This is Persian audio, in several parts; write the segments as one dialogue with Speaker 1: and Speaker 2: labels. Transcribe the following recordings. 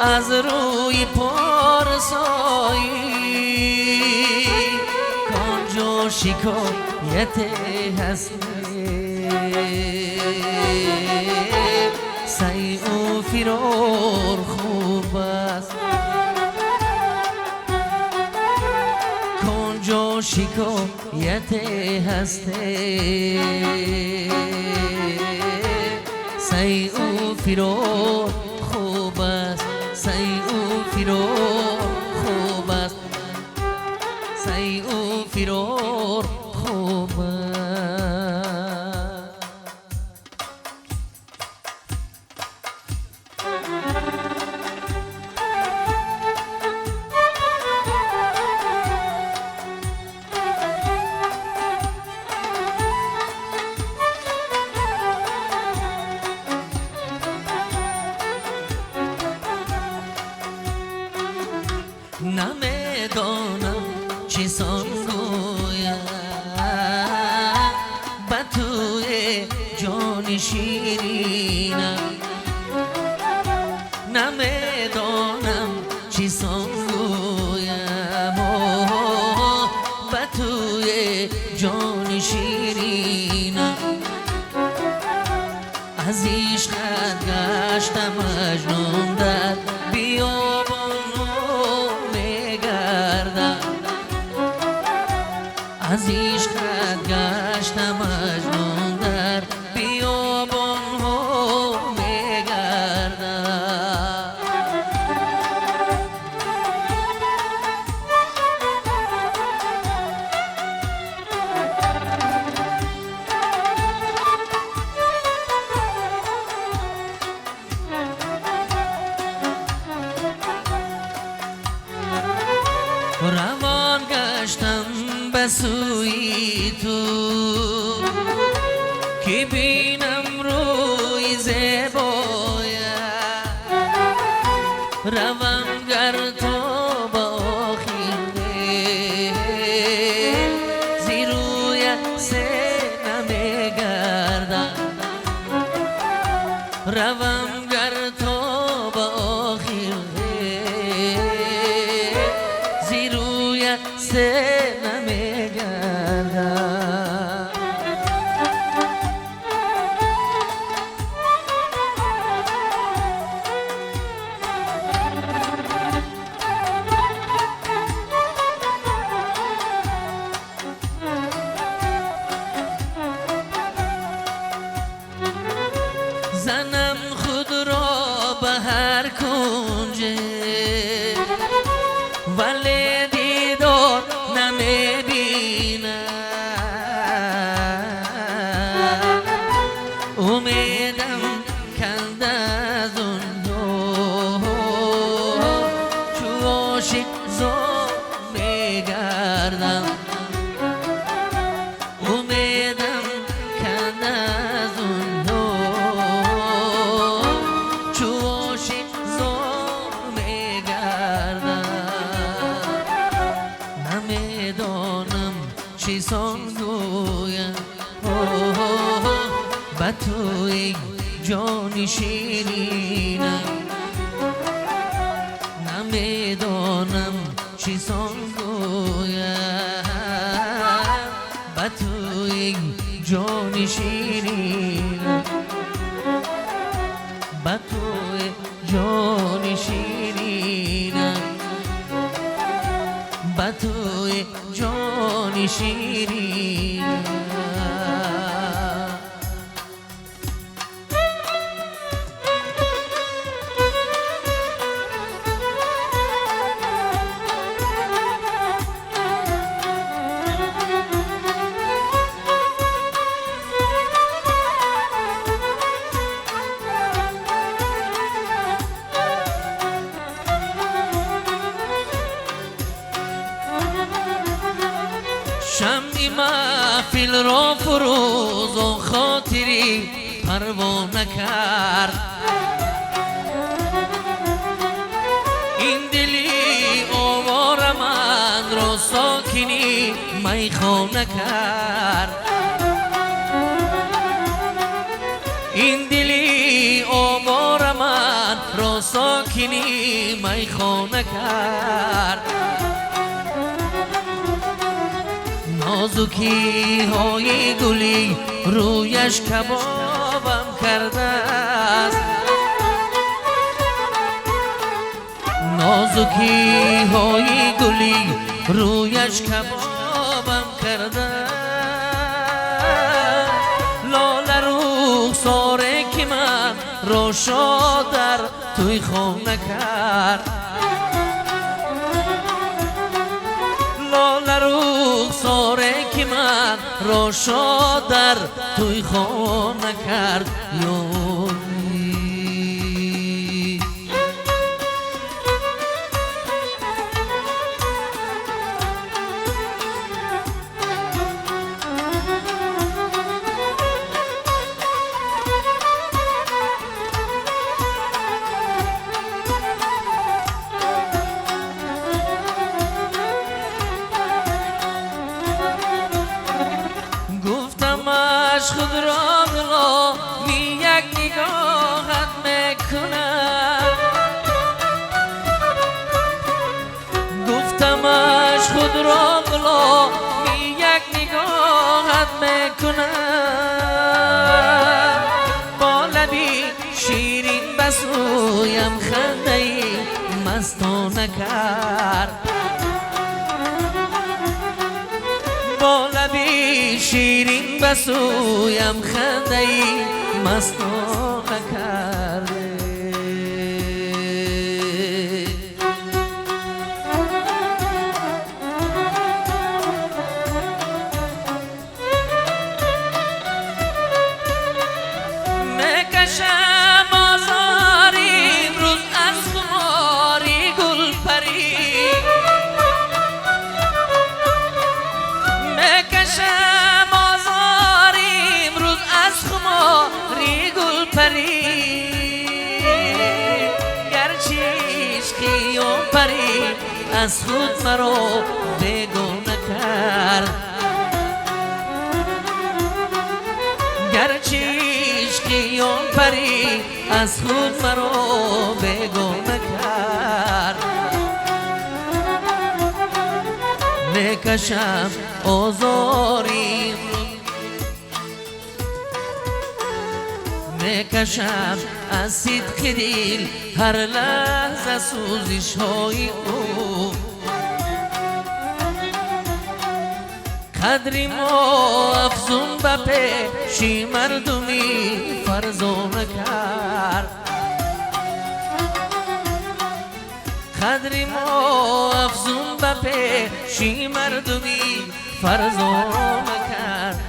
Speaker 1: از روی پارسایی کانجا شکایت هست سعی و فرار خوب است کانجا شکایت هست سعی و فرار خوب است سعی و فرار خوب است سعی و فرار خوب است نمیدانم چی سان گویم به توی جان شیرینم نمیدانم چی سان گویم به توی جان شیرینم از عشقت گشتم مجنون در بیابان از عشقت گشتم مجنون در بیابان ها میگردم روان گشتم به سوی تو که بینم روی زیبایت روم گر تا با آخیره زی روی سه نمیگردم روم گر تا با آخیره زی روی سه زنم خود را به هر کنجه ولی دیدار نمیبینم امیدم کند از اون چو عاشق زار میگردم امیدم کند از اون چی سان گویم به توی جان شیرینم نمیدانم چی سان گویم به توی جان شیرینم به توی جان شیرینم به توی جان شیرینم شمعی محفل را فروز و خاطری پروانه کرد این دلی آوار من را ساکنی میخانه کرد این دلی آوار من را ساکنی ساکنی میخانه کرد، نازکی های گلی رویش کبابم کرده است، نازکی های گلی رویش کبابم کرده، لاله رخساره که من روشا در توی خانه کرد، لاله رخساره که من روشا در توی خانه کرد. خود را بلا می یک نگاهت میکنم، گفتمش خود را بلا می یک نگاهت میکنم، با لبی شیرین بسویم خنده مستانه کرد، با لبی شیرین بسویم خنده مستانه کرده. میکشم آزاری امروز از خماری گل پری، میکشم آزاری امروز از خماری گل پری، گرچه عشقی و پری از خود مرا بیگانه کرد، گرچه عشقی و پری از خود مرا بیگانه کرد، میکشم آزاری میکشم از صدق دل هر لحظه سوزش های او، قدری ما افزون به پیشی مردمی فرزانه کرد، قدری ما افزون به پیشی مردمی فرزانه کرد.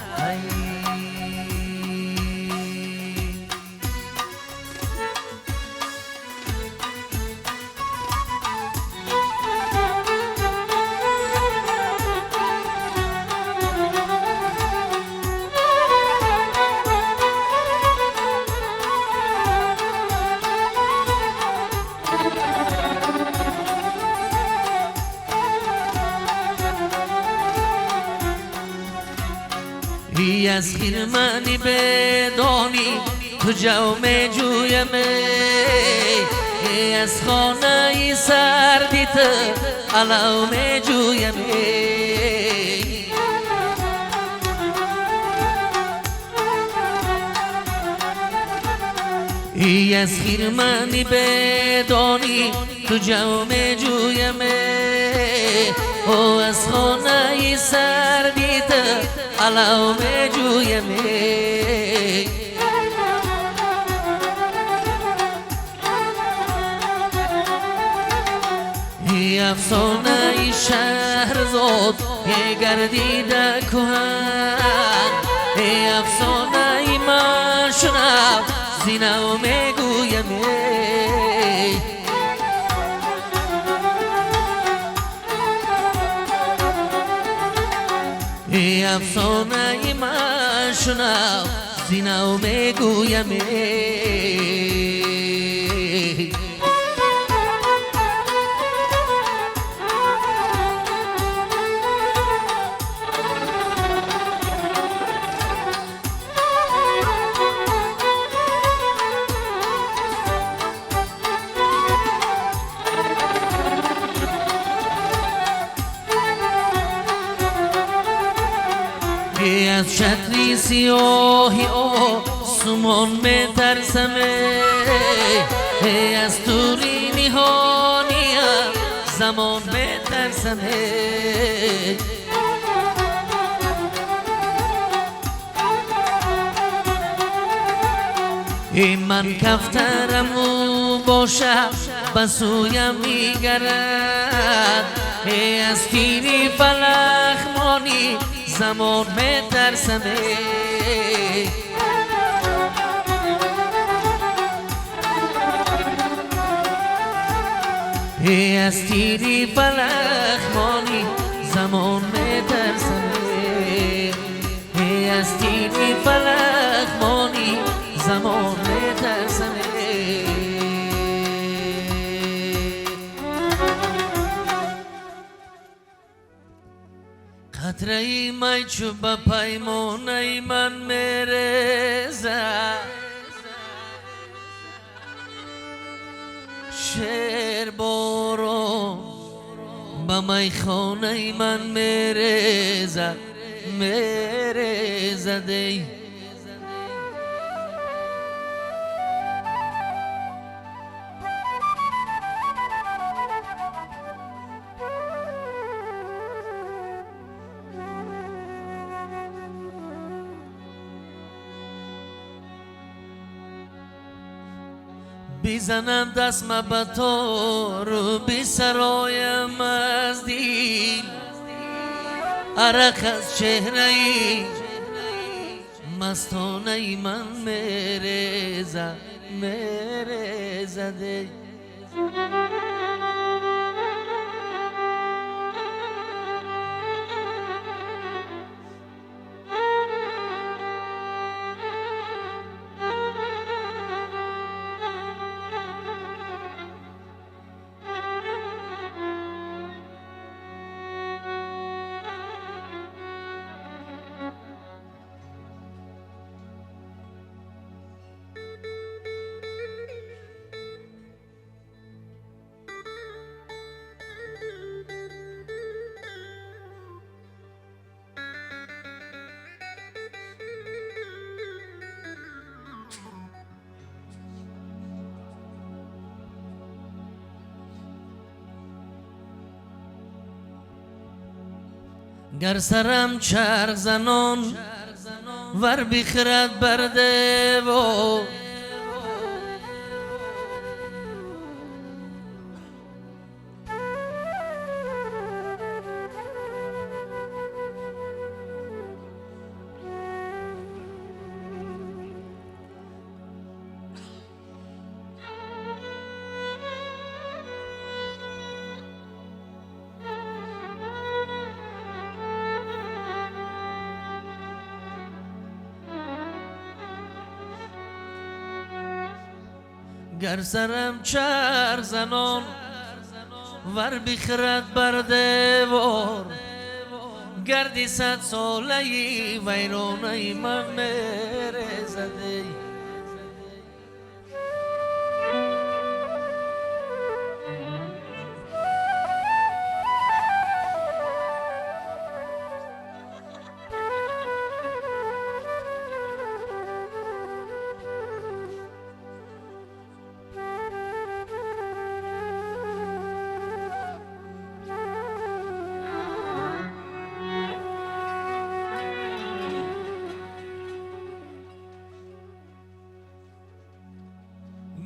Speaker 1: ای از خیرمنی بدانی کجا می جویم، ای از خانه سردیت علو می جویم، ای از خیرمنی بدانی کجا می جویم، او از خانه سردیت علو می جویم، ای افسانه شهرزاد ای گردیده کهن، ای افسانه من شنو زینو می گویم، ای افسانه من شنو زینو می گویم. از چتری سیاهی آسمان میترسمه، از توری نهانی زمان میترسمه. من کفترم او باشه بسویم میگرد، از تیری فلک مانی زمان میترسمه. از تیری فلک مانی زمان میترسمه، از تیری فلک مانی زمان میترسمه. قطره ای می چو به پیمانه من میریزد، شعر باران به میخانه من میریزد، میریزد. بیزنم دستم به تو رو بی سرایم از دیل، عرق از چهره مستانه من میریزد، میریزد. گر سرم چرخ زنان ور بخرد بر دیوار، گر سرم چرخ زنان ور بخرد بر دیوار، گردی 100 ساله ویرانه من میریزد.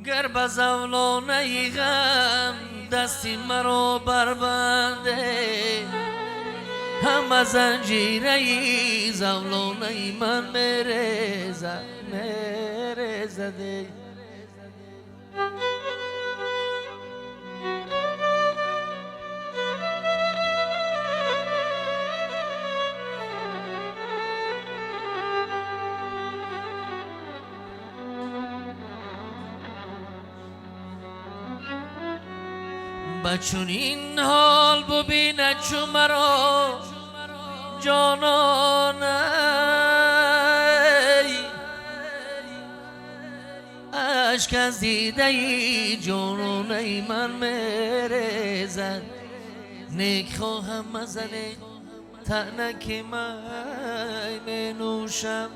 Speaker 1: گر به زولانه غم دستی مرا بربنده، همه زنجیره زولانه من میریزد، میریزد. بچون این حال ببینه چو مرا جانانه، اشک از دیده جانانه من میریزد. نیک خواهم مزنه تنک می نوشم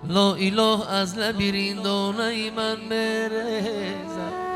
Speaker 1: لا اله از لبی رندانه من میریزد